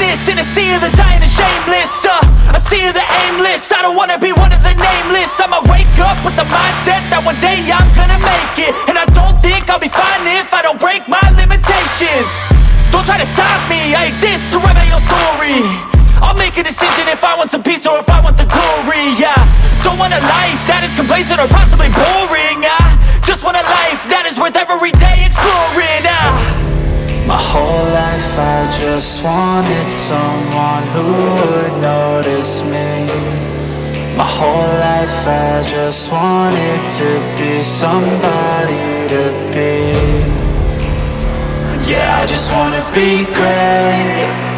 greatness in a sea of the dying and shameless, a sea of the aimless. I don't wanna be one of the nameless. I'ma wake up with the mindset that one day I'm gonna make it. And I don't think I'll be fine if I don't break my limitations. Don't try to stop me, I exist to write my own story. I'll make a decision if I want some peace or if I want the glory, yeah. Don't want a life that is complacent or possibly boring. I just want a life that is worth every day exploring. My whole life I just wanted someone who would notice me. My whole life I just wanted to be somebody to be. Yeah, I just wanna be great.